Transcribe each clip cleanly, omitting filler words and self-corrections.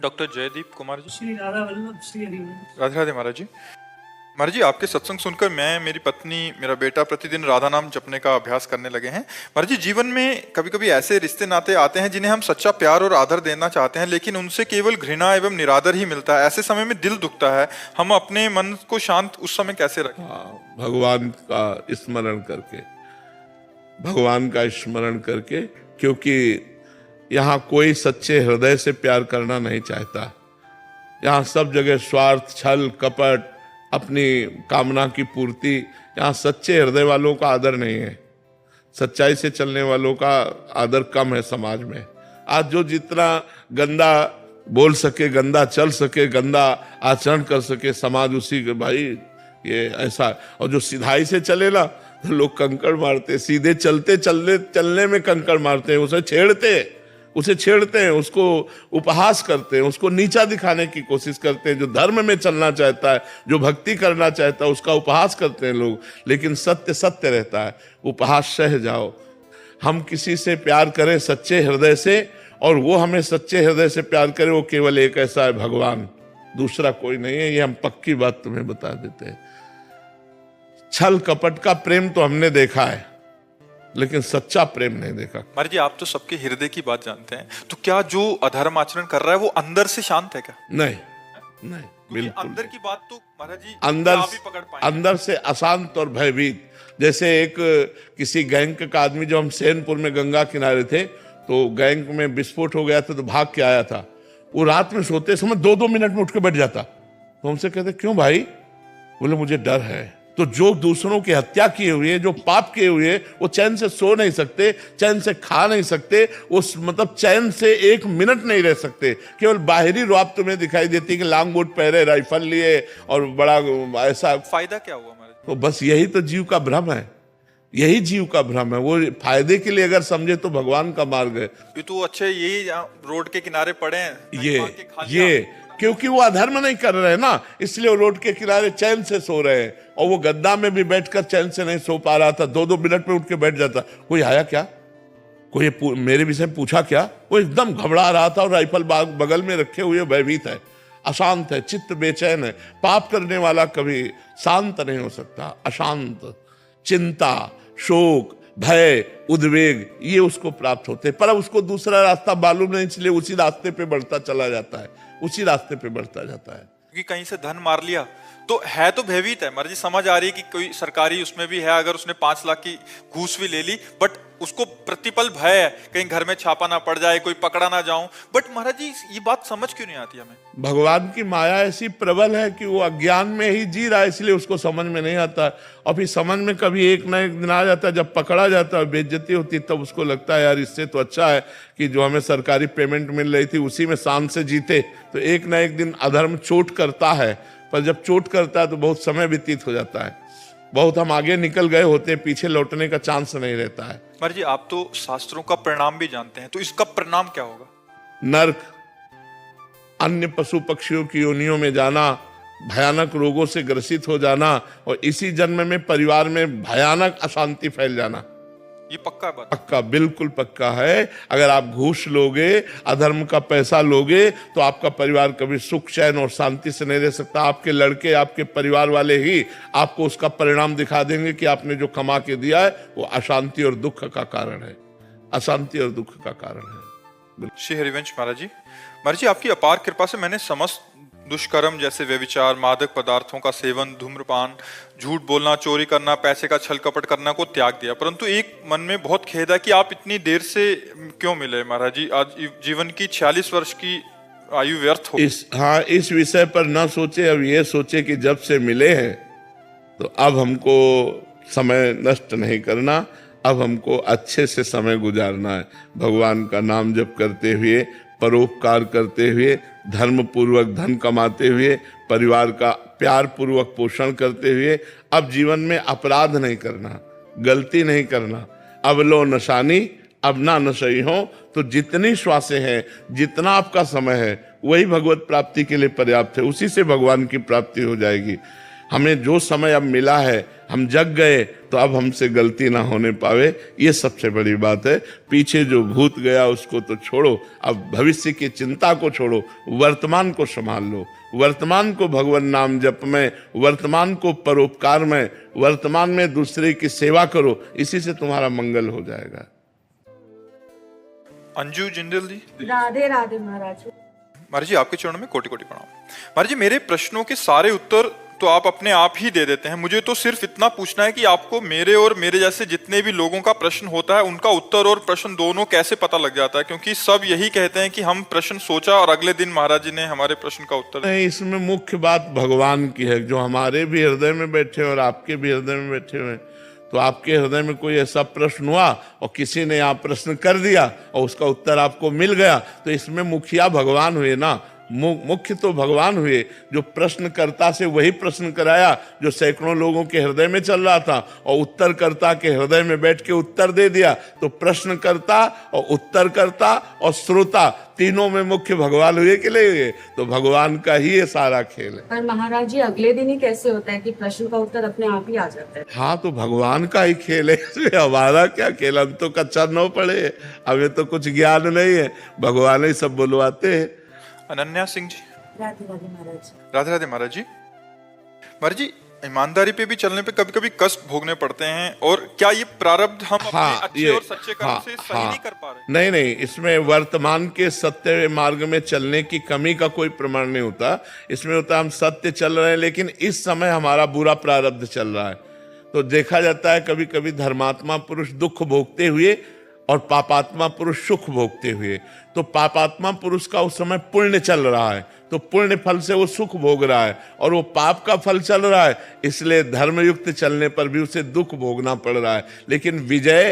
Doctor Jaideep Kumar ji. Shri Radha Vallabh Shri Harivansh. Radhe Radhe महाराज जी। महाराज जी, आपके सत्संग सुनकर मैं, मेरी पत्नी, मेरा बेटा प्रतिदिन राधा नाम जपने का अभ्यास करने लगे हैं। महाराज जी, जीवन में कभी कभी ऐसे रिश्ते नाते आते हैं जिन्हें हम सच्चा प्यार और आदर देना चाहते हैं, लेकिन उनसे केवल घृणा एवं निरादर ही मिलता है। ऐसे समय में दिल दुखता है। हम अपने मन को शांत उस समय कैसे रखें? भगवान का स्मरण करके, भगवान का स्मरण करके, क्योंकि यहाँ कोई सच्चे हृदय से प्यार करना नहीं चाहता। यहाँ सब जगह स्वार्थ, छल, कपट, अपनी कामना की पूर्ति। यहाँ सच्चे हृदय वालों का आदर नहीं है। सच्चाई से चलने वालों का आदर कम है समाज में। आज जो जितना गंदा बोल सके, गंदा चल सके, गंदा आचरण कर सके, समाज उसी के, भाई ये ऐसा। और जो सिधाई से चले ना, तो लोग कंकड़ मारते, सीधे चलते चलने में कंकड़ मारते हैं, उसे छेड़ते हैं, उसको उपहास करते हैं, उसको नीचा दिखाने की कोशिश करते हैं। जो धर्म में चलना चाहता है, जो भक्ति करना चाहता है, उसका उपहास करते हैं लोग। लेकिन सत्य सत्य रहता है। उपहास सह जाओ। हम किसी से प्यार करें सच्चे हृदय से, और वो हमें सच्चे हृदय से प्यार करे, वो केवल एक ऐसा है, भगवान, दूसरा कोई नहीं है। ये हम पक्की बात तुम्हें बता देते हैं। छल कपट का प्रेम तो हमने देखा है, लेकिन सच्चा प्रेम नहीं देखा। महाराज जी, आप तो सबके हृदय की बात जानते हैं, तो क्या जो अधर्म आचरण कर रहा है वो अंदर से शांत है क्या? नहीं, बिल्कुल अंदर की बात तो महाराज जी अंदर आप ही पकड़ पाएंगे। अंदर से अशांत और भयभीत। जैसे एक किसी गैंग का आदमी, जो हम सैनपुर में गंगा किनारे थे, तो गैंग में विस्फोट हो गया था, तो भाग के आया था। वो रात में सोते समय 2-2 मिनट में उठ के बैठ जाता। तो हमसे कहते, क्यों भाई? बोले, मुझे डर है। तो जो दूसरों की हत्या किए हुए, जो पाप किए हुए, वो चैन से सो नहीं सकते, चैन से खा नहीं सकते, उस मतलब चैन से 1 मिनट नहीं रह सकते। केवल बाहरी रुआब तुम्हें दिखाई देती है कि लांग बूट पहरे, राइफल लिए और बड़ा ऐसा। फायदा क्या हुआ महाराज? तो बस यही तो जीव का भ्रम है, यही जीव का भ्रम है। वो फायदे के लिए अगर समझे तो भगवान का मार्ग है। ये तो अच्छे, यही रोड के किनारे पड़े हैं, ये क्योंकि वो अधर्म नहीं कर रहे हैं ना, इसलिए वो रोड के किनारे चैन से सो रहे हैं। और वो गद्दा में भी बैठकर चैन से नहीं सो पा रहा था, 2-2 मिनट में उठ के बैठ जाता। कोई आया क्या, कोई मेरे विषय में पूछा क्या? वो एकदम घबरा रहा था और राइफल बगल में रखे हुए भयभीत है, अशांत है, चित्त बेचैन है। पाप करने वाला कभी शांत नहीं हो सकता। अशांत, चिंता, शोक, भय, उद्वेग, ये उसको प्राप्त होते, पर उसको दूसरा रास्ता मालूम नहीं, इसलिए उसी रास्ते पे बढ़ता चला जाता है, उसी रास्ते पे बढ़ता जाता है। क्योंकि कहीं से धन मार लिया तो है, तो भयभीत है। मर्जी समझ आ रही है कि कोई सरकारी उसमें भी है, अगर उसने 5 लाख की घूस भी ले ली, बट उसको प्रतिपल भय है कहीं घर में छापा ना पड़ जाए, कोई पकड़ा ना जाऊं। बट महाराज जी, ये बात समझ क्यों नहीं आती हमें? भगवान की माया ऐसी प्रबल है कि वो अज्ञान में ही जी रहा है, इसलिए उसको समझ में नहीं आता। और फिर समझ में कभी एक ना एक दिन आ जाता है, जब पकड़ा जाता है, बेइज्जती होती है, तब उसको लगता है यार इससे तो अच्छा है कि जो हमें सरकारी पेमेंट मिल रही थी उसी में शान से जीते। तो एक ना एक दिन अधर्म चोट करता है, पर जब चोट करता है तो बहुत समय व्यतीत हो जाता है, बहुत हम आगे निकल गए होते हैं, पीछे लौटने का चांस नहीं रहता है। महाराज जी, आप तो शास्त्रों का परिणाम भी जानते हैं, तो इसका परिणाम क्या होगा? नरक, अन्य पशु पक्षियों की योनियों में जाना, भयानक रोगों से ग्रसित हो जाना, और इसी जन्म में परिवार में भयानक अशांति फैल जाना। ये पक्का बात? पक्का, बिल्कुल पक्का है। अगर आप घूस लोगे, अधर्म का पैसा लोगे, तो आपका परिवार कभी सुख, चैन और शांति से नहीं रह सकता। आपके लड़के, आपके परिवार वाले ही आपको उसका परिणाम दिखा देंगे कि आपने जो कमा के दिया है वो अशांति और दुख का कारण है, अशांति और दुख का कारण है। श्री हरिवंश महाराज जी, महाराज जी, आपकी अपार कृपा से मैंने समस्त दुष्कर्म जैसे व्यभिचार, मादक पदार्थों का सेवन, धूम्रपान, झूठ बोलना, चोरी करना, पैसे का छल कपट करना को त्याग दिया। परंतु एक मन में बहुत खेद है कि आप इतनी देर से क्यों मिले महाराज जी? आज जीवन की 46 वर्ष की आयु व्यर्थ हो। इस विषय पर न सोचे, अब ये सोचे कि जब से मिले हैं तो अब हमको समय नष्ट नहीं करना, अब हमको अच्छे से समय गुजारना है। भगवान का नाम जप करते हुए, परोपकार करते हुए, धर्म पूर्वक धन कमाते हुए, परिवार का प्यार पूर्वक पोषण करते हुए, अब जीवन में अपराध नहीं करना, गलती नहीं करना। अब लो नशानी, अब ना नशई हो। तो जितनी श्वासें हैं, जितना आपका समय है, वही भगवत प्राप्ति के लिए पर्याप्त है। उसी से भगवान की प्राप्ति हो जाएगी। हमें जो समय अब मिला है, हम जग गए तो अब हमसे गलती ना होने पावे, ये सबसे बड़ी बात है। पीछे जो भूत गया उसको तो छोड़ो, अब भविष्य की चिंता को छोड़ो, वर्तमान को संभाल लो। वर्तमान को भगवान नाम जप में, वर्तमान को परोपकार में, वर्तमान में दूसरे की सेवा करो, इसी से तुम्हारा मंगल हो जाएगा। अंजू जिंदल जी। राधे राधे महाराज। महाराज जी आपके चरणों में कोटि कोटि प्रणाम। महाराज जी मेरे प्रश्नों के सारे उत्तर तो आप अपने आप ही दे देते हैं, मुझे तो सिर्फ इतना पूछना है कि आपको मेरे और मेरे जैसे जितने भी लोगों का प्रश्न होता है उनका उत्तर और प्रश्न दोनों कैसे पता लग जाता है, क्योंकि सब यही कहते हैं कि हम प्रश्न सोचा और अगले दिन महाराज जी ने हमारे प्रश्न का उत्तर दिया। नहीं, इसमें मुख्य बात भगवान की है, जो हमारे भी हृदय में बैठे और आपके भी हृदय में बैठे हुए। तो आपके हृदय में कोई ऐसा प्रश्न हुआ और किसी ने आप प्रश्न कर दिया और उसका उत्तर आपको मिल गया, तो इसमें मुखिया भगवान हुए ना, मुख्य तो भगवान हुए। जो प्रश्नकर्ता से वही प्रश्न कराया जो सैकड़ों लोगों के हृदय में चल रहा था, और उत्तरकर्ता के हृदय में बैठ के उत्तर दे दिया। तो प्रश्नकर्ता और उत्तरकर्ता और श्रोता तीनों में मुख्य भगवान हुए कि नहीं हुए? तो भगवान का ही ये सारा खेल है। पर महाराज जी अगले दिन ही कैसे होता है कि प्रश्न का उत्तर अपने आप ही आ जाता है? हाँ, तो भगवान का ही खेल है, इसमें हमारा क्या खेल? हम तो कच्चा न पड़े, हमें तो कुछ ज्ञान नहीं है, भगवान ही सब बुलवाते हैं। अनन्या सिंह जी। राधे राधे महाराज। राधे राधे महाराज जी। महाराज जी ईमानदारी पे भी चलने पे कभी कभी कष्ट भोगने पड़ते हैं, और क्या ये प्रारब्ध हम अपने अच्छे और सच्चे कर्म से सही नहीं कर पा रहे? नहीं नहीं, इसमें वर्तमान के सत्य मार्ग में चलने की कमी का कोई प्रमाण नहीं होता। इसमें होता हम सत्य चल रहे हैं, लेकिन इस समय हमारा बुरा प्रारब्ध चल रहा है। तो देखा जाता है कभी कभी धर्मात्मा पुरुष दुख भोगते हुए और पापात्मा पुरुष सुख भोगते हुए। तो पापात्मा पुरुष का उस समय पुण्य चल रहा है, तो पुण्य फल से वो सुख भोग रहा है, और वो पाप का फल चल रहा है, इसलिए धर्मयुक्त चलने पर भी उसे दुख भोगना पड़ रहा है। लेकिन विजय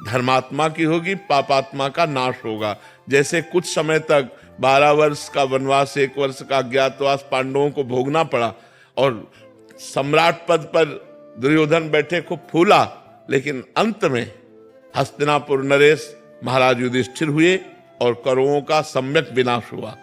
धर्मात्मा की होगी, पापात्मा का नाश होगा। जैसे कुछ समय तक 12 वर्ष का वनवास, 1 वर्ष का अज्ञातवास पांडवों को भोगना पड़ा, और सम्राट पद पर दुर्योधन बैठे खूब फूला, लेकिन अंत में हस्तिनापुर नरेश महाराज युधिष्ठिर हुए और कौरवों का सम्यक विनाश हुआ।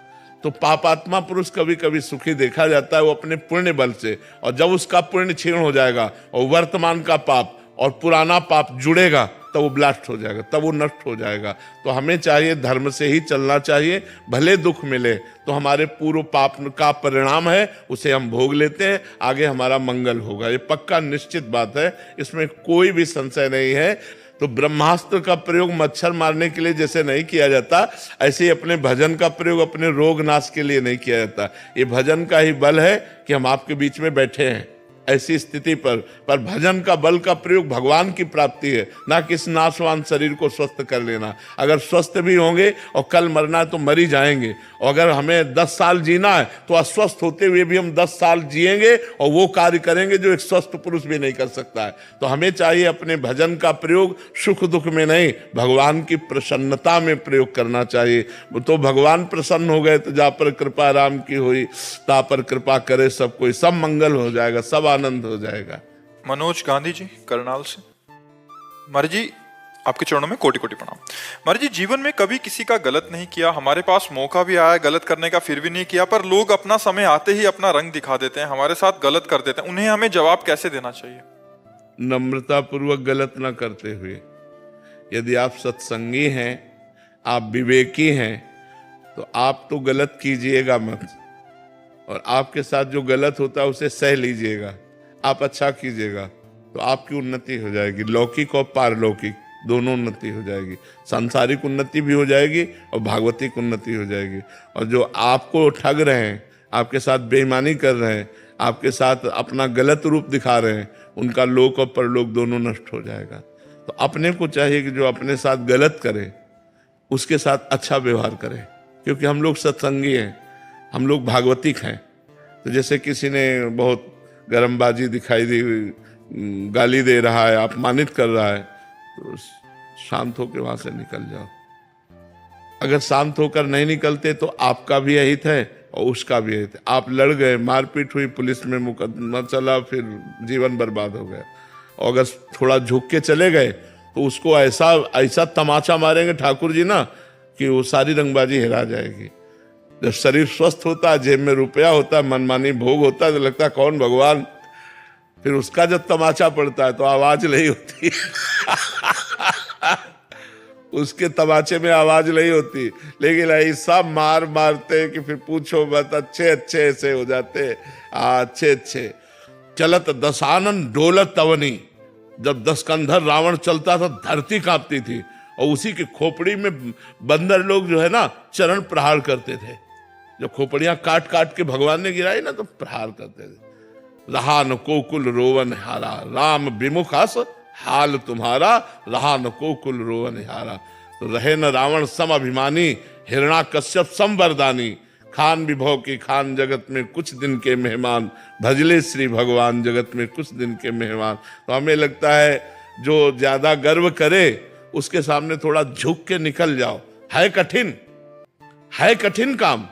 तो पापात्मा पुरुष कभी कभी सुखी देखा जाता है वो अपने पुण्य बल से, और जब उसका पुण्य क्षीण हो जाएगा और वर्तमान का पाप और पुराना पाप जुड़ेगा तब वो ब्लास्ट हो जाएगा, तब वो नष्ट हो जाएगा। तो हमें चाहिए धर्म से ही चलना चाहिए, भले दुख मिले तो हमारे पूर्व पाप का परिणाम है, उसे हम भोग लेते हैं, आगे हमारा मंगल होगा। ये पक्का निश्चित बात है, इसमें कोई भी संशय नहीं है। तो ब्रह्मास्त्र का प्रयोग मच्छर मारने के लिए जैसे नहीं किया जाता, ऐसे ही अपने भजन का प्रयोग अपने रोग नाश के लिए नहीं किया जाता। ये भजन का ही बल है कि हम आपके बीच में बैठे हैं ऐसी स्थिति पर भजन का बल का प्रयोग भगवान की प्राप्ति है, ना कि इस नाशवान शरीर को स्वस्थ कर लेना। अगर स्वस्थ भी होंगे और कल मरना है तो मर ही जाएंगे, और अगर हमें 10 साल जीना है तो अस्वस्थ होते हुए भी हम 10 साल जिएंगे और वो कार्य करेंगे जो एक स्वस्थ पुरुष भी नहीं कर सकता है। तो हमें चाहिए अपने भजन का प्रयोग सुख दुख में नहीं, भगवान की प्रसन्नता में प्रयोग करना चाहिए। तो भगवान प्रसन्न हो गए तो जा पर कृपा राम की हुई, ता पर कृपा करे सब कोई, सब मंगल हो जाएगा, सब आनंद हो जाएगा। मनोज गांधी जी करनाल से। महाराज जी आपके चरणों में कोटि कोटि प्रणाम। महाराज जी जीवन में कभी किसी का गलत नहीं किया, हमारे पास मौका भी आया गलत करने का, फिर भी नहीं किया, पर लोग अपना समय आते ही अपना रंग दिखा देते हैं, हमारे साथ गलत कर देते हैं, उन्हें हमें जवाब कैसे देना चाहिए? नम्रता पूर्वक गलत ना करते हुए, यदि आप सत्संगी हैं, आप विवेकी हैं, तो आप तो गलत कीजिएगा मत, और आपके साथ जो गलत होता है उसे सह लीजिएगा। आप अच्छा कीजिएगा तो आपकी उन्नति हो जाएगी, लौकिक और पारलौकिक दोनों उन्नति हो जाएगी। सांसारिक उन्नति भी हो जाएगी और भागवतिक उन्नति हो जाएगी। और जो आपको ठग रहे हैं, आपके साथ बेईमानी कर रहे हैं, आपके साथ अपना गलत रूप दिखा रहे हैं, उनका लोक और परलोक दोनों नष्ट हो जाएगा। तो अपने को चाहिए कि जो अपने साथ गलत करे उसके साथ अच्छा व्यवहार करें, क्योंकि हम लोग सत्संगी हैं, हम लोग भागवतिक हैं। तो जैसे किसी ने बहुत गरमबाजी दिखाई दी, गाली दे रहा है, अपमानित कर रहा है, तो शांत होकर वहां से निकल जाओ। अगर शांत होकर नहीं निकलते तो आपका भी अहित है और उसका भी अहित है। आप लड़ गए, मारपीट हुई, पुलिस में मुकदमा चला, फिर जीवन बर्बाद हो गया। और अगर थोड़ा झुक के चले गए तो उसको ऐसा ऐसा तमाचा मारेंगे ठाकुर जी ना कि वो सारी रंगबाजी हिला जाएगी। जब शरीर स्वस्थ होता है, जेब में रुपया होता है, मनमानी भोग होता है, तो लगता है कौन भगवान, फिर उसका जब तमाचा पड़ता है तो आवाज नहीं होती उसके तमाचे में आवाज नहीं होती, लेकिन ऐसा मार मारते कि फिर पूछो मत, अच्छे अच्छे ऐसे हो जाते, अच्छे अच्छे। चलत दशानन डोलत तवनी, जब 10 कंधर रावण चलता था धरती कांपती थी, और उसी की खोपड़ी में बंदर लोग जो है ना चरण प्रहार करते थे। जब खोपड़ियां काट काट के भगवान ने गिराई ना तो प्रहार करते थे। रहा न कोकुल रोवन हारा, राम विमुखास हाल तुम्हारा, रहा न कोकुल रोवन हारा। तो रहे न रावण सम अभिमानी, हिरणा कश्यप सम वरदानी, खान विभव की खान जगत में कुछ दिन के मेहमान, भजले श्री भगवान जगत में कुछ दिन के मेहमान। तो हमें लगता है जो ज्यादा गर्व करे उसके सामने थोड़ा झुक के निकल जाओ। है कठिन काम,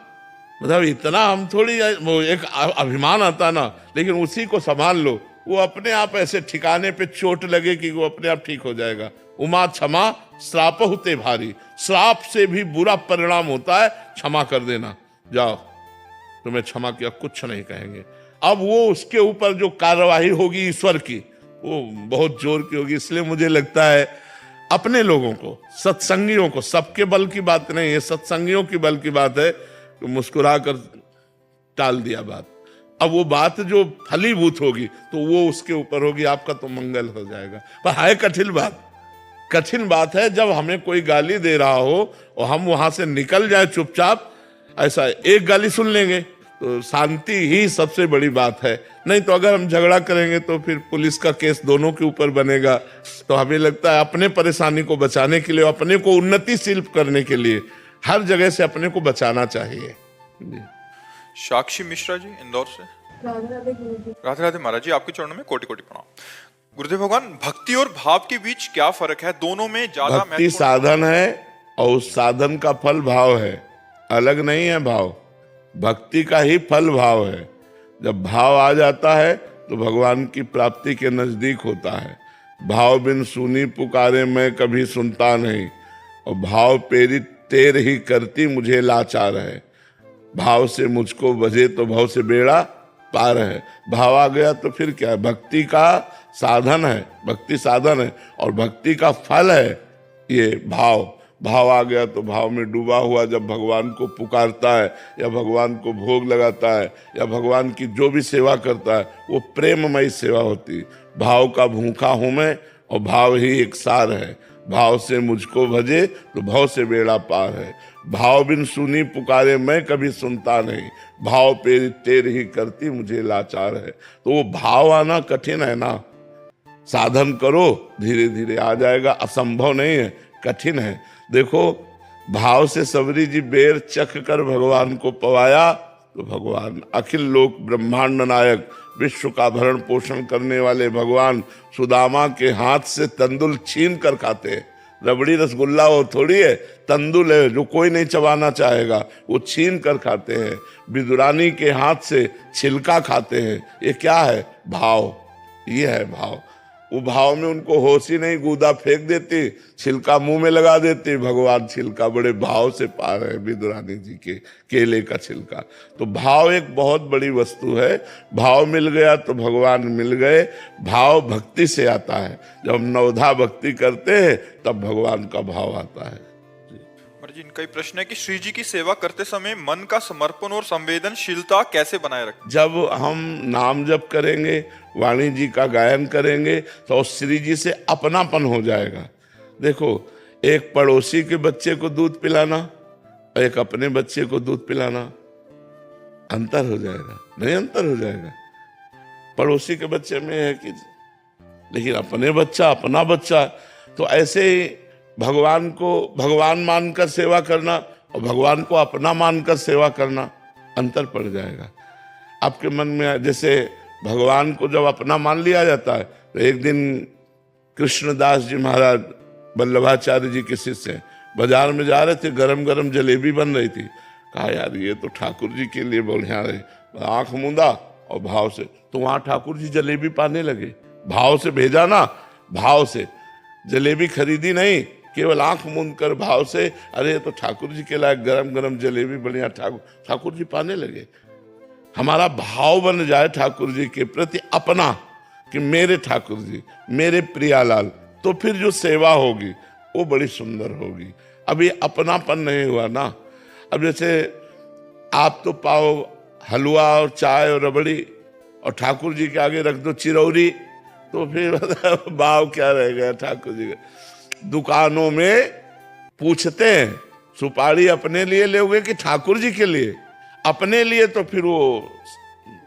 मतलब इतना हम थोड़ी, वो एक अभिमान आता ना, लेकिन उसी को संभाल लो, वो अपने आप ऐसे ठिकाने पे चोट लगे कि वो अपने आप ठीक हो जाएगा। उमा क्षमा श्राप होते भारी, श्राप से भी बुरा परिणाम होता है क्षमा कर देना। जाओ, तुम्हें क्षमा किया, कुछ नहीं कहेंगे। अब वो उसके ऊपर जो कार्यवाही होगी ईश्वर की, वो बहुत जोर की होगी। इसलिए मुझे लगता है अपने लोगों को, सत्संगियों को, सबके बल की बात नहीं है, सत्संगियों की बल की बात है, तो मुस्कुरा कर टाल दिया बात। अब वो बात जो फलीभूत होगी तो वो उसके ऊपर होगी, आपका तो मंगल हो जाएगा। पर है कठिन बात है जब हमें कोई गाली दे रहा हो और हम वहां से निकल जाए चुपचाप। ऐसा एक गाली सुन लेंगे तो शांति ही सबसे बड़ी बात है, नहीं तो अगर हम झगड़ा करेंगे तो फिर पुलिस का केस दोनों के ऊपर बनेगा। तो हमें लगता है अपने परेशानी को बचाने के लिए, अपने को उन्नतिशील करने के लिए हर जगह से अपने को बचाना चाहिए। जी। साक्षी मिश्रा जी इंदौर से। राधे राधे महाराज जी, आपके चरणों में कोटि कोटि प्रणाम। गुरुदेव भगवान, भक्ति और भाव के बीच क्या फर्क है? दोनों में ज्यादा भक्ति साधन है और उस साधन का फल भाव है, अलग नहीं है। भाव भक्ति का ही फल भाव है। जब भाव आ जाता है तो भगवान की प्राप्ति के नजदीक होता है। भाव बिन सुनी पुकारे मैं कभी सुनता नहीं, और भाव पेरी तेर ही करती मुझे लाचार है। भाव से मुझको बजे तो भाव से बेड़ा पार है। भाव आ गया तो फिर क्या है? भक्ति का साधन है, भक्ति साधन है, और भक्ति का फल है ये भाव। भाव आ गया तो भाव में डूबा हुआ जब भगवान को पुकारता है या भगवान को भोग लगाता है या भगवान की जो भी सेवा करता है वो प्रेममयी सेवा होती। भाव का भूखा हूं मैं और भाव ही एक सार है। भाव से मुझको भजे तो भाव से बेड़ा पार है। भाव बिन सुनी पुकारे मैं कभी सुनता नहीं, भाव पे तेर ही करती मुझे लाचार है। तो वो भाव आना कठिन है ना, साधन करो धीरे धीरे आ जाएगा। असंभव नहीं है, कठिन है। देखो, भाव से सबरी जी बेर चख कर भगवान को पवाया तो भगवान अखिल लोक ब्रह्मांड नायक, विश्व का भरण पोषण करने वाले भगवान सुदामा के हाथ से तंदुल छीन कर खाते हैं। रबड़ी रसगुल्ला वो थोड़ी है, तंदुल है जो कोई नहीं चबाना चाहेगा, वो छीन कर खाते हैं। विदुरानी के हाथ से छिलका खाते हैं। ये क्या है? भाव। ये है भाव। वो भाव में उनको होश ही नहीं, गूदा फेंक देती, छिलका मुंह में लगा देती। भगवान छिलका बड़े भाव से पा रहे हैं, विदुरानी जी के केले का छिलका। तो भाव एक बहुत बड़ी वस्तु है। भाव मिल गया तो भगवान मिल गए। भाव भक्ति से आता है। जब हम नवधा भक्ति करते हैं तब भगवान का भाव आता है। जी, इनका ही प्रश्न है कि श्री जी की सेवा करते समय मन का समर्पण और संवेदनशीलता कैसे बनाए रखें? जब हम नाम जप करेंगे, वाणी जी का गायन करेंगे तो श्री जी से अपनापन हो जाएगा। देखो, एक पड़ोसी के बच्चे को दूध पिलाना और एक अपने बच्चे को दूध पिलाना, अंतर हो जाएगा? नहीं, अंतर हो जाएगा। पड़ोसी के बच्चे में है कि, लेकिन अपने बच्चा, अपना बच्चा, तो ऐसे ही भगवान को भगवान मानकर सेवा करना और भगवान को अपना मानकर सेवा करना, अंतर पड़ जाएगा आपके मन में। जैसे भगवान को जब अपना मान लिया जाता है तो एक दिन कृष्णदास जी महाराज वल्लभाचार्य जी के शिष्य बाजार में जा रहे थे, गरम गरम जलेबी बन रही थी। कहा यार ये तो ठाकुर जी के लिए बढ़िया है। आंख मूंदा और भाव से, तो वहां ठाकुर जी जलेबी पाने लगे। भाव से भेजा ना, भाव से जलेबी खरीदी नहीं, केवल आंख मूंद कर भाव से, अरे तो ठाकुर जी के लायक गरम गरम जलेबी बढ़िया, ठाकुर जी पाने लगे। हमारा भाव बन जाए ठाकुर जी के प्रति अपना, कि मेरे ठाकुर जी, मेरे प्रियालाल, तो फिर जो सेवा होगी वो बड़ी सुंदर होगी। अब ये अपनापन नहीं हुआ ना। अब जैसे आप तो पाओ हलवा और चाय और रबड़ी और ठाकुर जी के आगे रख दो चिरौरी, तो फिर भाव क्या रह गया ठाकुर जी का। दुकानों में पूछते हैं सुपारी अपने लिए लोगे कि ठाकुर जी के लिए? अपने लिए तो फिर वो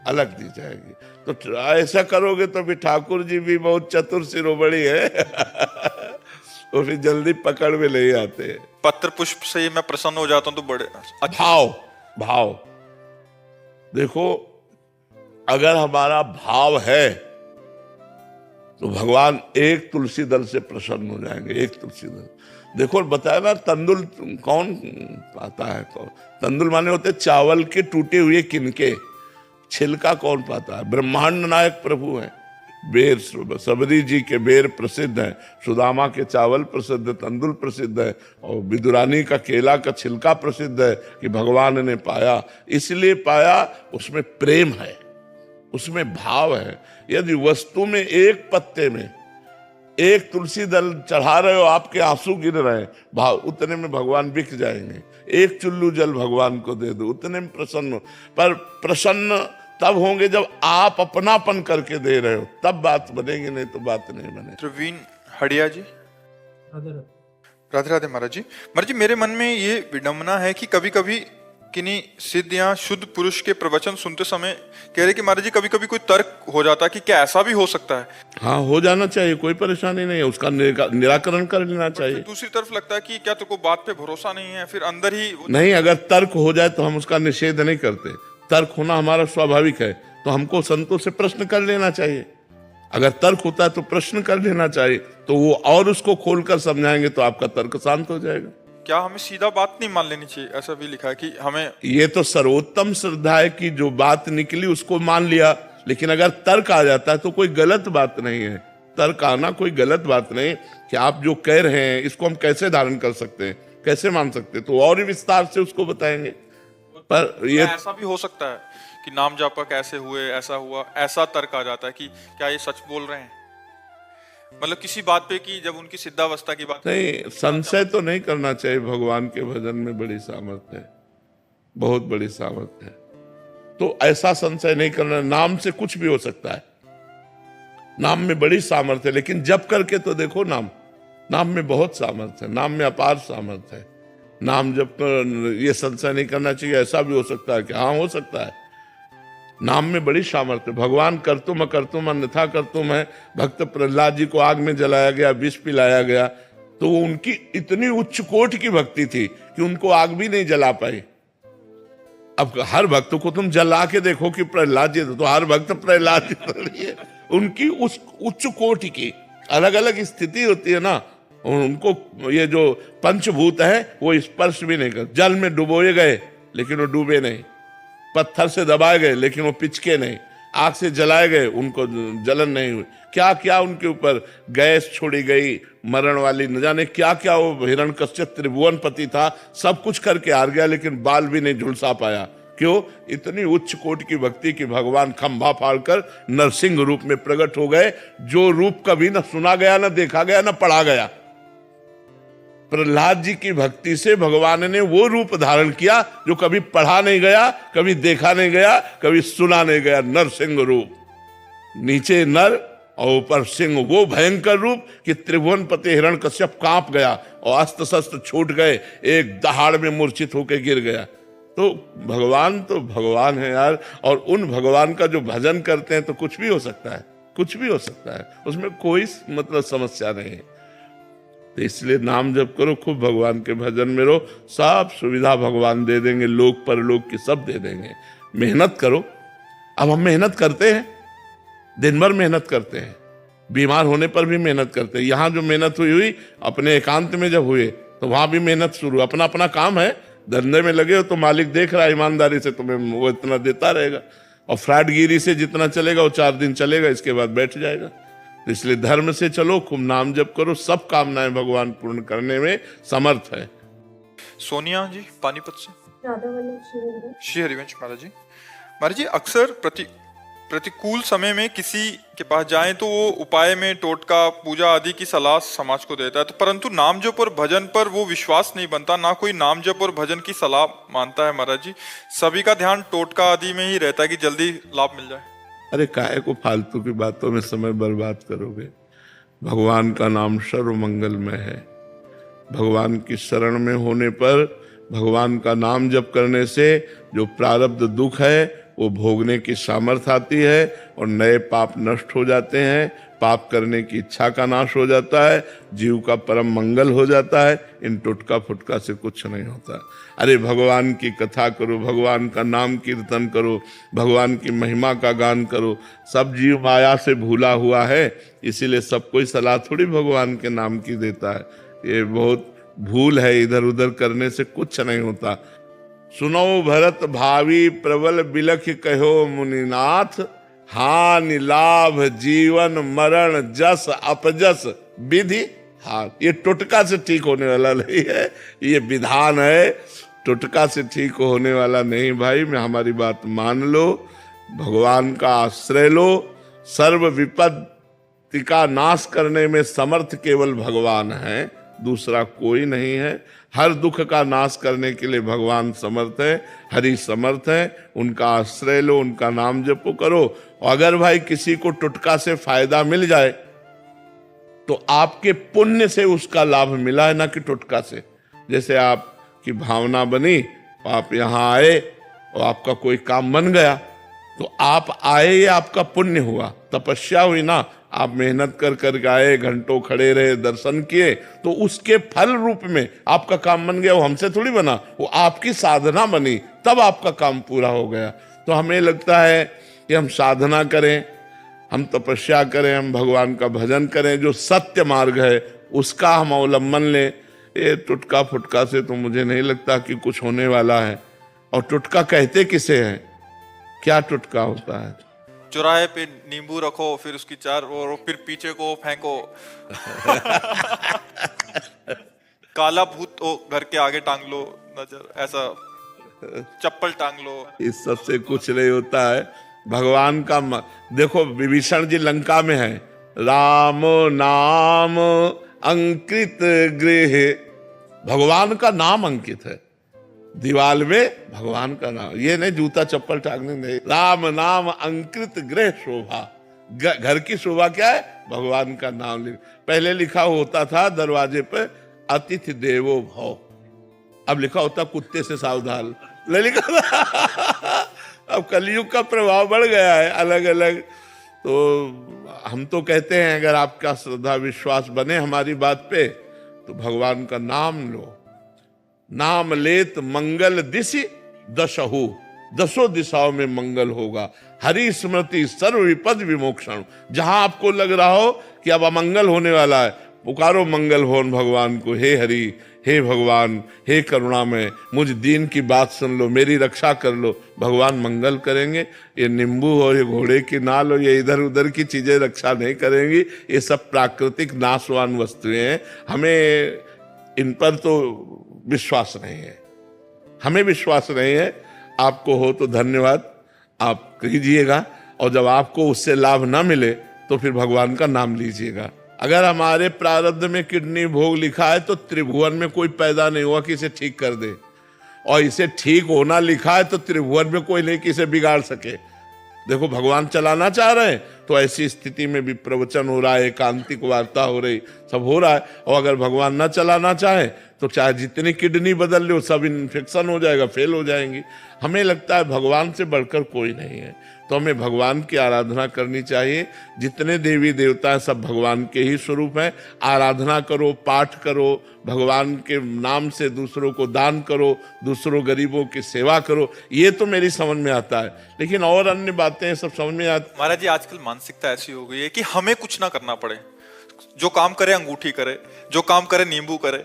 अलग दी जाएगी। तो ऐसा करोगे तो फिर ठाकुर जी भी बहुत चतुर शिरोमणि है वो फिर जल्दी पकड़ में नहीं आते। पत्र पुष्प से मैं प्रसन्न हो जाता हूँ तो बड़े भाव, भाव देखो, अगर हमारा भाव है तो भगवान एक तुलसी दल से प्रसन्न हो जाएंगे। एक तुलसी दल, देखो बताया ना, तंदुल कौन पाता है? कौन? तंदुल माने होते चावल के टूटे हुए किनके, छिलका कौन पाता है? ब्रह्मांड नायक प्रभु है। बेर, सबरी जी के बेर प्रसिद्ध है, सुदामा के चावल प्रसिद्ध है, तंदुल प्रसिद्ध है, और विदुरानी का केला का छिलका प्रसिद्ध है कि भगवान ने पाया। इसलिए पाया, उसमें प्रेम है, उसमें भाव है। यदि वस्तु में एक पत्ते में एक तुलसी दल चढ़ा रहे हो, आपके आंसू गिर रहे हैं, भाव उतने में भगवान बिक जाएंगे। एक चुल्लू जल भगवान को दे दो, उतने में प्रसन्न हो। पर प्रसन्न तब होंगे जब आप अपनापन करके दे रहे हो, तब बात बनेगी, नहीं तो बात नहीं बने। प्रवीण हड़िया जी, राधे राधे महाराज जी। महाराज जी, मेरे मन में ये विडंबना है कि कभी कभी किन्हीं सिद्ध या शुद्ध पुरुष के प्रवचन सुनते समय कह रहे कि महाराज जी कभी कभी कोई तर्क हो जाता है कि क्या ऐसा भी हो सकता है? हाँ, हो जाना चाहिए, कोई परेशानी नहीं है, उसका निराकरण कर लेना चाहिए। दूसरी तरफ लगता है कि क्या तो को बात पे भरोसा नहीं है, फिर अंदर ही नहीं, अगर तर्क हो जाए तो हम उसका निषेध नहीं करते। तर्क होना हमारा स्वाभाविक है, तो हमको संतों से प्रश्न कर लेना चाहिए। अगर तर्क होता है तो प्रश्न कर लेना चाहिए, तो वो और उसको खोलकर समझाएंगे तो आपका तर्क शांत हो जाएगा। क्या हमें सीधा बात नहीं मान लेनी चाहिए? ऐसा भी लिखा है कि हमें, ये तो सर्वोत्तम श्रद्धा है कि जो बात निकली उसको मान लिया, लेकिन अगर तर्क आ जाता है तो कोई गलत बात नहीं है। तर्क आना कोई गलत बात नहीं कि आप जो कह रहे हैं इसको हम कैसे धारण कर सकते हैं, कैसे मान सकते हैं, तो और ही विस्तार से उसको बताएंगे। पर ये ऐसा भी हो सकता है कि नाम जापक ऐसे हुए, ऐसा हुआ, ऐसा तर्क आ जाता है कि क्या ये सच बोल रहे हैं, मतलब किसी बात पे कि जब उनकी सिद्धावस्था की बात। नहीं, संशय तो नहीं करना चाहिए। भगवान के भजन में बड़ी सामर्थ्य है, बहुत बड़ी सामर्थ्य है, तो ऐसा संशय नहीं करना। नाम से कुछ भी हो सकता है, नाम में बड़ी सामर्थ्य है, लेकिन जप करके तो देखो, नाम में बहुत सामर्थ्य है, नाम में अपार सामर्थ्य है। नाम जप कर ये संशय नहीं करना चाहिए ऐसा भी हो सकता है कि हाँ, हो सकता है। नाम में बड़ी सामर्थ्य। भगवान करतुम अकर्तुम अन्यथा करतुम है। भक्त प्रहलाद जी को आग में जलाया गया, विष पिलाया गया, तो वो उनकी इतनी उच्च कोटि की भक्ति थी कि उनको आग भी नहीं जला पाई। अब हर भक्त को तुम जला के देखो कि प्रहलाद जी, तो हर भक्त प्रहलाद जी तो नहीं है। उनकी उस उच्च कोटि की अलग अलग स्थिति होती है ना। उनको ये जो पंचभूत है वो स्पर्श भी नहीं कर। जल में डुबोए गए लेकिन वो डूबे नहीं, पत्थर से दबाए गए लेकिन वो पिचके नहीं, आग से जलाए गए उनको जलन नहीं हुई। क्या क्या उनके ऊपर गैस छोड़ी गई मरण वाली, न जाने क्या क्या। वो हिरण्यकश्यप त्रिभुवनपति था, सब कुछ करके हार गया, लेकिन बाल भी नहीं झुलसा पाया। क्यों? इतनी उच्च कोटि की भक्ति की भगवान खंभा फाड़कर नरसिंह रूप में प्रकट हो गए, जो रूप कभी न सुना गया, न देखा गया, न पढ़ा गया। प्रहलाद जी की भक्ति से भगवान ने वो रूप धारण किया जो कभी पढ़ा नहीं गया, कभी देखा नहीं गया, कभी सुना नहीं गया। नरसिंह रूप, नीचे नर और ऊपर सिंह, वो भयंकर रूप कि त्रिभुवनपति हिरण्यकश्यप कांप गया और अस्त्र शस्त्र छूट गए, एक दहाड़ में मूर्छित होकर गिर गया। तो भगवान है यार। और उन भगवान का जो भजन करते हैं तो कुछ भी हो सकता है, कुछ भी हो सकता है, उसमें कोई मतलब समस्या नहीं है। तो इसलिए नाम जप करो, खूब भगवान के भजन में रहो, सब सुविधा भगवान दे देंगे, लोक परलोक की सब दे देंगे। मेहनत करो। अब हम मेहनत करते हैं, दिन भर मेहनत करते हैं, बीमार होने पर भी मेहनत करते हैं। यहाँ जो मेहनत हुई अपने एकांत में जब हुए तो वहां भी मेहनत शुरू। अपना अपना काम है, धंधे में लगे हो तो मालिक देख रहा है ईमानदारी से, तुम्हें वो इतना देता रहेगा। और फ्रॉडगिरी से जितना चलेगा वो 4 दिन चलेगा, इसके बाद बैठ जाएगा। तो इसलिए धर्म से चलो, खूब नाम जप करो, सब कामनाएं भगवान पूर्ण करने में समर्थ है। सोनिया जी पानीपत से। राधा वल्लभ श्री श्री हरिवंश महाराज जी। महाराज जी, अक्सर प्रतिकूल समय में किसी के पास जाएं तो वो उपाय में टोटका पूजा आदि की सलाह समाज को देता है, तो परंतु नाम जप और भजन पर वो विश्वास नहीं बनता, ना कोई नाम जप और भजन की सलाह मानता है। महाराज जी, सभी का ध्यान टोटका आदि में ही रहता है कि जल्दी लाभ मिल जाए। अरे काहे को फालतू की बातों में समय बर्बाद करोगे। भगवान का नाम सर्व मंगलमय है। भगवान की शरण में होने पर, भगवान का नाम जप करने से जो प्रारब्ध दुख है वो भोगने की सामर्थ्य आती है और नए पाप नष्ट हो जाते हैं, पाप करने की इच्छा का नाश हो जाता है, जीव का परम मंगल हो जाता है। इन टुटका फुटका से कुछ नहीं होता। अरे भगवान की कथा करो, भगवान का नाम कीर्तन करो, भगवान की महिमा का गान करो। सब जीव माया से भूला हुआ है, इसीलिए सब कोई सलाह थोड़ी भगवान के नाम की देता है। ये बहुत भूल है, इधर उधर करने से कुछ नहीं होता। सुनो भरत भावी प्रबल बिलख कहो मुनिनाथ, हानि लाभ जीवन मरण जस अपजस विधि हार। ये टुटका से ठीक होने वाला नहीं है, ये विधान है, टुटका से ठीक होने वाला नहीं। भाई मैं हमारी बात मान लो, भगवान का आश्रय लो। सर्व विपत्ति का नाश करने में समर्थ केवल भगवान है, दूसरा कोई नहीं है। हर दुख का नाश करने के लिए भगवान समर्थ है, हरि समर्थ है। उनका आश्रय लो, उनका नाम जपो करो। अगर भाई किसी को टुटका से फायदा मिल जाए तो आपके पुण्य से उसका लाभ मिला है, ना कि टुटका से। जैसे आपकी भावना बनी, आप यहाँ आए और आपका कोई काम बन गया, तो आप आए, ये आपका पुण्य हुआ, तपस्या हुई ना। आप मेहनत कर कर आए, घंटों खड़े रहे, दर्शन किए, तो उसके फल रूप में आपका काम बन गया। वो हमसे थोड़ी बना, वो आपकी साधना बनी, तब आपका काम पूरा हो गया। तो हमें लगता है कि हम साधना करें, हम तपस्या करें, हम भगवान का भजन करें, जो सत्य मार्ग है उसका हम अवलंबन लें। ये टुटका फुटका से तो मुझे नहीं लगता कि कुछ होने वाला है। और टुटका कहते किसे हैं, क्या टुटका होता है? चौराहे पे नींबू रखो, फिर उसकी चार और फिर पीछे को फेंको। काला भूत हो घर के आगे टांग लो, नजर ऐसा चप्पल टांग लो। इस सब से कुछ नहीं होता है। भगवान का देखो, विभीषण जी लंका में है, राम नाम अंकित गृह, भगवान का नाम अंकित है दीवाल में, भगवान का नाम। ये नहीं जूता चप्पल टांगने नहीं, राम नाम अंकित गृह शोभा। घर की शोभा क्या है? भगवान का नाम लिख। पहले लिखा होता था दरवाजे पे अतिथि देवो भव, अब लिखा होता कुत्ते से सावधान, नहीं लिखा था। अब कलयुग का प्रभाव बढ़ गया है अलग अलग। तो हम तो कहते हैं अगर आपका श्रद्धा विश्वास बने हमारी बात पे, तो भगवान का नाम लो। नाम लेत मंगल दिशि दशहु, दसों दिशाओं में मंगल होगा। हरि स्मृति सर्व विपद विमोक्षण। जहां आपको लग रहा हो कि अब अमंगल होने वाला है, पुकारो मंगल भवन भगवान को, हे हरि, हे भगवान, हे करुणामय, मुझ दीन की बात सुन लो, मेरी रक्षा कर लो, भगवान मंगल करेंगे। ये नींबू हो, ये घोड़े की नाल हो, ये इधर उधर की चीजें रक्षा नहीं करेंगी। ये सब प्राकृतिक नाशवान वस्तुएं हैं, हमें इन पर तो विश्वास नहीं है, हमें विश्वास नहीं है। आपको हो तो धन्यवाद, आप कीजिएगा, और जब आपको उससे लाभ ना मिले तो फिर भगवान का नाम लीजिएगा। अगर हमारे प्रारब्ध में किडनी भोग लिखा है तो त्रिभुवन में कोई पैदा नहीं हुआ कि इसे ठीक कर दे, और इसे ठीक होना लिखा है तो त्रिभुवन में कोई नहीं कि इसे बिगाड़ सके। देखो भगवान चलाना चाह रहे हैं तो ऐसी स्थिति में भी प्रवचन हो रहा है, एकांतिक वार्ता हो रही, सब हो रहा है। और अगर भगवान ना चलाना चाहे तो चाहे जितनी किडनी बदल लो, सब इन्फेक्शन हो जाएगा, फेल हो जाएंगी। हमें लगता है भगवान से बढ़कर कोई नहीं है, तो हमें भगवान की आराधना करनी चाहिए। जितने देवी देवता हैं सब भगवान के ही स्वरूप हैं। आराधना करो, पाठ करो, भगवान के नाम से दूसरों को दान करो, दूसरों गरीबों की सेवा करो, ये तो मेरी समझ में आता है। लेकिन और अन्य बातें सब समझ में आती। महाराज जी, आजकल मानसिकता ऐसी हो गई है कि हमें कुछ ना करना पड़े, जो काम करे अंगूठी करे, जो काम करे नींबू करे,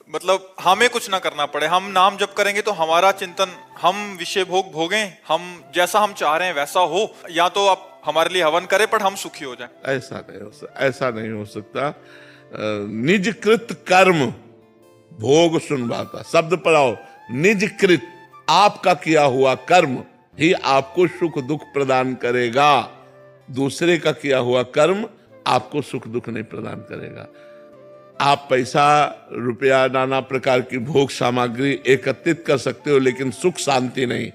मतलब हमें कुछ ना करना पड़े। हम नाम जप करेंगे तो हमारा चिंतन, हम विषय भोग भोगें, हम जैसा हम चाह रहे हैं वैसा हो, या तो आप हमारे लिए हवन करें पर हम सुखी हो जाएं। ऐसा नहीं हो सकता। निज कृत कर्म भोग सुनवाता, शब्द पढ़ाओ, निज कृत, आपका किया हुआ कर्म ही आपको सुख दुख प्रदान करेगा। दूसरे का किया हुआ कर्म आपको सुख दुख नहीं प्रदान करेगा। आप पैसा रुपया नाना प्रकार की भोग सामग्री एकत्रित कर सकते हो, लेकिन सुख शांति नहीं,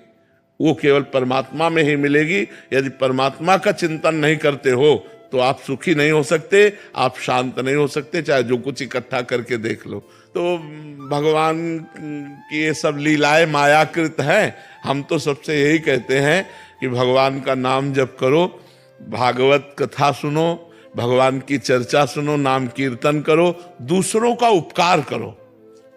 वो केवल परमात्मा में ही मिलेगी। यदि परमात्मा का चिंतन नहीं करते हो तो आप सुखी नहीं हो सकते, आप शांत नहीं हो सकते, चाहे जो कुछ इकट्ठा करके देख लो। तो भगवान की ये सब लीलाएं मायाकृत हैं। हम तो सबसे यही कहते हैं कि भगवान का नाम जप करो, भागवत कथा सुनो, भगवान की चर्चा सुनो, नाम कीर्तन करो, दूसरों का उपकार करो,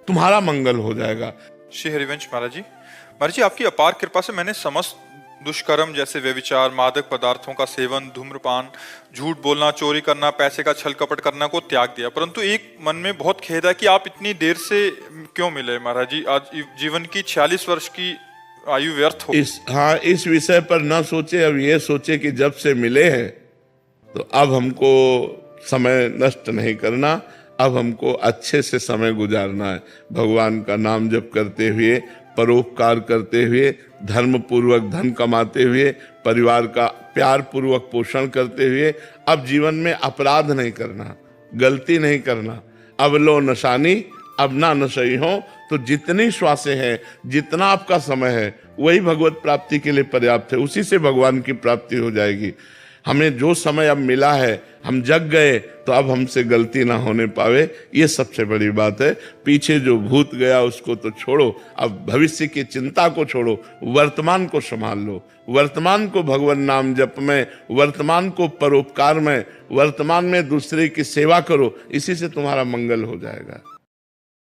तुम्हारा मंगल हो जाएगा। श्री हरिवंश महाराज जी आपकी अपार कृपा से मैंने समस्त दुष्कर्म जैसे व्यभिचार, मादक पदार्थों का सेवन, धूम्रपान, झूठ बोलना, चोरी करना, पैसे का छल कपट करना को त्याग दिया। परंतु एक मन में बहुत खेद है कि आप इतनी देर से क्यों मिले महाराज जी? आज जीवन की 46 वर्ष की आयु व्यर्थ हो। इस विषय पर न सोचे, अब ये सोचे कि जब से मिले हैं तो अब हमको समय नष्ट नहीं करना, अब हमको अच्छे से समय गुजारना है। भगवान का नाम जप करते हुए, परोपकार करते हुए, धर्म पूर्वक धन कमाते हुए, परिवार का प्यार पूर्वक पोषण करते हुए, अब जीवन में अपराध नहीं करना, गलती नहीं करना। अब लो नशानी अब ना नशई हो। तो जितनी श्वासें हैं, जितना आपका समय है, वही भगवत प्राप्ति के लिए पर्याप्त है, उसी से भगवान की प्राप्ति हो जाएगी। हमें जो समय अब मिला है, हम जग गए तो अब हमसे गलती ना होने पावे, ये सबसे बड़ी बात है। पीछे जो भूत गया उसको तो छोड़ो, अब भविष्य की चिंता को छोड़ो, वर्तमान को संभाल लो। वर्तमान को भगवान नाम जप में, वर्तमान को परोपकार में, वर्तमान में दूसरे की सेवा करो, इसी से तुम्हारा मंगल हो जाएगा।